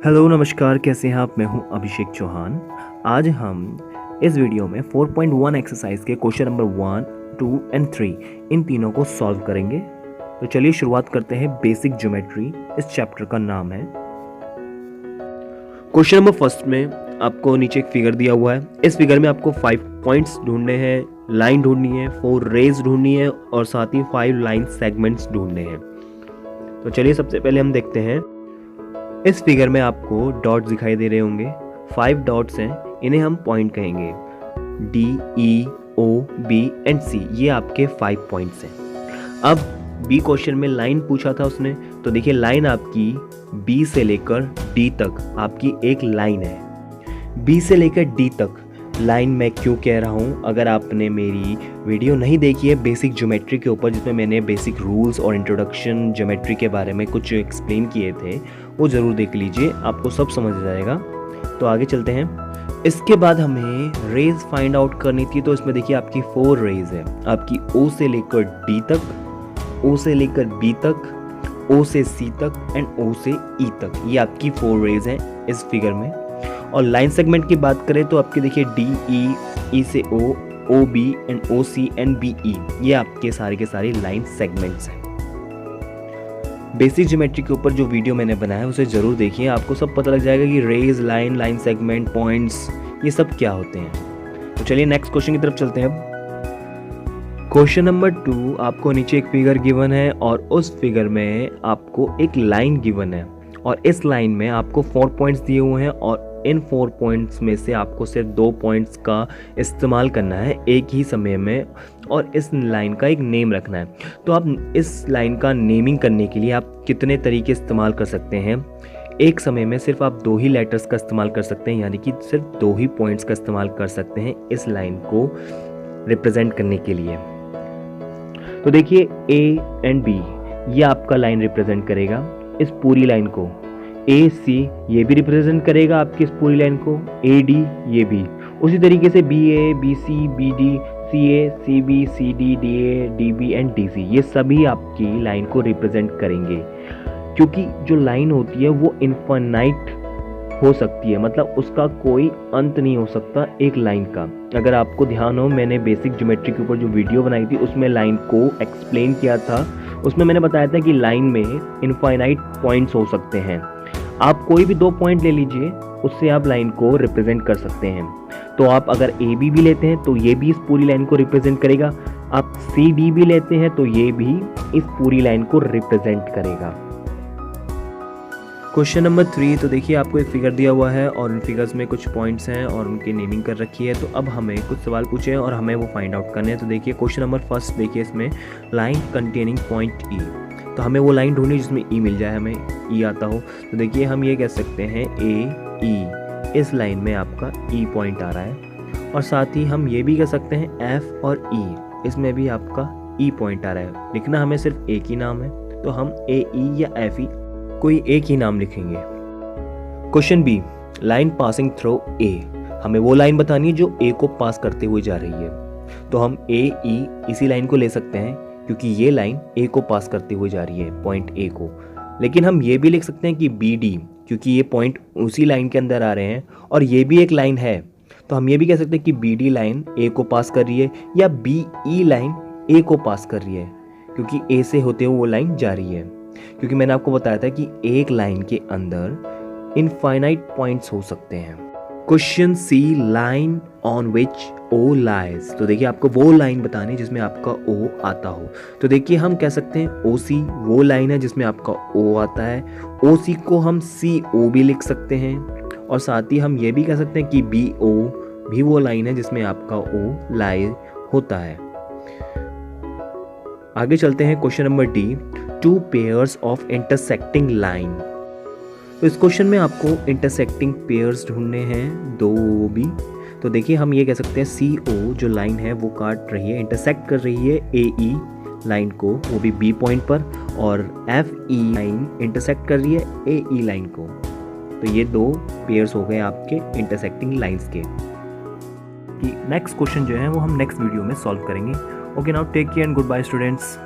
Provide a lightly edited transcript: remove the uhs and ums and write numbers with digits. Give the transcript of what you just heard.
Hello नमस्कार, कैसे हैं आप? मैं हूं अभिषेक चौहान। आज हम इस वीडियो में 4.1 एक्सरसाइज के क्वेश्चन नंबर 1, 2 एंड 3 इन तीनों को सॉल्व करेंगे। तो चलिए शुरुआत करते हैं। बेसिक ज्योमेट्री इस चैप्टर का नाम है। क्वेश्चन नंबर फर्स्ट में आपको नीचे एक फिगर दिया हुआ है। इस फिगर में आपको 5 पॉइंट्स ढूंढने हैं, लाइन ढूंढनी है, 4 रेज ढूंढनी है और साथ ही 5 लाइन सेगमेंट्स ढूंढने हैं। तो चलिए सबसे पहले हम देखते हैं। इस फिगर में आपको डॉट्स दिखाई दे रहे होंगे। 5 डॉट्स हैं, इन्हें हम पॉइंट कहेंगे। D, E, O, B and C, ये आपके 5 पॉइंट्स हैं। अब बी क्वेश्चन में लाइन पूछा था उसने, तो देखिए लाइन आपकी B से लेकर D तक आपकी एक लाइन है। B से लेकर D तक लाइन मैं क्यों कह रहा हूँ, अगर आपने मेरी वीडियो नहीं देखी है बेसिक ज्योमेट्री के ऊपर, जिसमें मैंने बेसिक रूल्स और इंट्रोडक्शन ज्योमेट्री के बारे में कुछ एक्सप्लेन किए थे, वो ज़रूर देख लीजिए, आपको सब समझ जाएगा। तो आगे चलते हैं। इसके बाद हमें रेज फाइंड आउट करनी थी। तो इसमें देखिए आपकी 4 रेज है, आपकी O से लेकर D तक, O से लेकर B तक, O से C तक एंड O से E तक। ये आपकी 4 रेज हैं इस फिगर में। और लाइन सेगमेंट की बात करें तो आपके देखिए D, E, E से O, O, B and O, C and B, E, ये आपके सारे के सारे लाइन सेगमेंट्स हैं। बेसिक ज्योमेट्री के ऊपर जो वीडियो मैंने बनाया है उसे ज़रूर देखिए, आपको सब पता लग जाएगा कि rays, line, line segment, points, ये सब क्या होते हैं। तो चलिए नेक्स्ट क्वेश्चन की तरफ चलते हैं। क्वेश्चन नंबर 2, आपको नीचे एक फिगर गिवन है और उस फिगर में आपको एक लाइन गिवन है और इस लाइन में आपको 4 पॉइंट्स दिए हुए हैं और इन 4 पॉइंट्स में से आपको सिर्फ 2 पॉइंट्स का इस्तेमाल करना है एक ही समय में और इस लाइन का एक नेम रखना है। तो आप इस लाइन का नेमिंग करने के लिए आप कितने तरीके इस्तेमाल कर सकते हैं। एक समय में सिर्फ आप 2 ही लेटर्स का इस्तेमाल कर सकते हैं, यानी कि सिर्फ 2 ही पॉइंट्स का इस्तेमाल कर सकते हैं इस लाइन को रिप्रेजेंट करने के लिए। तो देखिए A एंड B, ये आपका लाइन रिप्रेजेंट करेगा इस पूरी लाइन को। AC ये भी रिप्रेजेंट करेगा आपकी इस पूरी लाइन को। AD ये भी। उसी तरीके से BA, BC, BD, CA, CB, CD, DA, DB and DC, ये सभी आपकी लाइन को रिप्रेजेंट करेंगे। क्योंकि जो लाइन होती है वो इनफाइनाइट हो सकती है, मतलब उसका कोई अंत नहीं हो सकता एक लाइन का। अगर आपको ध्यान हो, मैंने बेसिक ज्योमेट्री के ऊपर जो वीडियो बनाई थी उसमें लाइन को एक्सप्लेन किया था। उसमें मैंने बताया था कि लाइन में इनफाइनाइट पॉइंट्स हो सकते हैं। आप कोई भी 2 पॉइंट ले लीजिए, उससे आप लाइन को रिप्रेजेंट कर सकते हैं। तो आप अगर AB भी लेते हैं तो ये भी इस पूरी लाइन को रिप्रेजेंट करेगा। आप CD भी लेते हैं तो ये भी इस पूरी लाइन को रिप्रेजेंट करेगा। क्वेश्चन नंबर 3, तो देखिए आपको एक फिगर दिया हुआ है और उन फिगर्स में कुछ पॉइंट्स हैं और उनकी नेमिंग कर रखी है। तो अब हमें कुछ सवाल पूछे हैं और हमें वो फाइंड आउट करने हैं। तो देखिए क्वेश्चन नंबर फर्स्ट, देखिए इसमें लाइन कंटेनिंग पॉइंट E, तो हमें वो लाइन ढूंढनी जिसमें E मिल जाए, हमें E आता हो। तो देखिए हम ये कह सकते हैं AE, इस लाइन में आपका E पॉइंट आ रहा है। और साथ ही हम ये भी कह सकते हैं F और E, इसमें भी आपका E पॉइंट आ रहा है। लिखना हमें सिर्फ एक ही नाम है, तो हम AE या FE कोई एक ही नाम लिखेंगे। Question B, line passing through A, हमें वो लाइन बतानी है जो A को पास करते हुए जा रही है। तो हम AE इसी लाइन को ले सकते हैं क्योंकि ये लाइन A को पास करते हुए जा रही है, पॉइंट A को। लेकिन हम ये भी लिख सकते हैं कि BD, क्योंकि ये पॉइंट उसी लाइन के अंदर आ रहे हैं और ये भी एक लाइन है, तो हम ये भी कह सकते हैं कि BD लाइन A को पास कर रही है या BE लाइन A को पास कर रही है, क्योंकि A से होते हुए वो लाइन जा रही है। क्योंकि मैंने आपको बताया था कि एक लाइन के अंदर इनफाइनाइट पॉइंट्स हो सकते हैं। Question C, line on which O lies, तो देखिए आपको वो लाइन बतानी है जिसमें आपका O आता हो। तो देखिए हम कह सकते हैं OC वो लाइन है जिसमें आपका O आता है। OC को हम CO भी लिख सकते हैं और साथ ही हम ये भी कह सकते हैं कि BO भी वो लाइन है जिसमें आपका O लाई होता है। आगे चलते हैं question number D, 2 pairs of intersecting line. तो इस क्वेश्चन में आपको इंटरसेक्टिंग पेयर्स ढूंढने हैं, 2 भी। तो देखिए हम ये कह सकते हैं CO जो लाइन है वो काट रही है, इंटरसेक्ट कर रही है AE लाइन को, वो भी B पॉइंट पर, और FE लाइन इंटरसेक्ट कर रही है AE लाइन को। तो ये 2 पेयर्स हो गए आपके इंटरसेक्टिंग लाइंस के। नेक्स्ट क्वेश्चन जो है वो हम नेक्स्ट वीडियो में सॉल्व करेंगे। Okay, now take care and good bye students.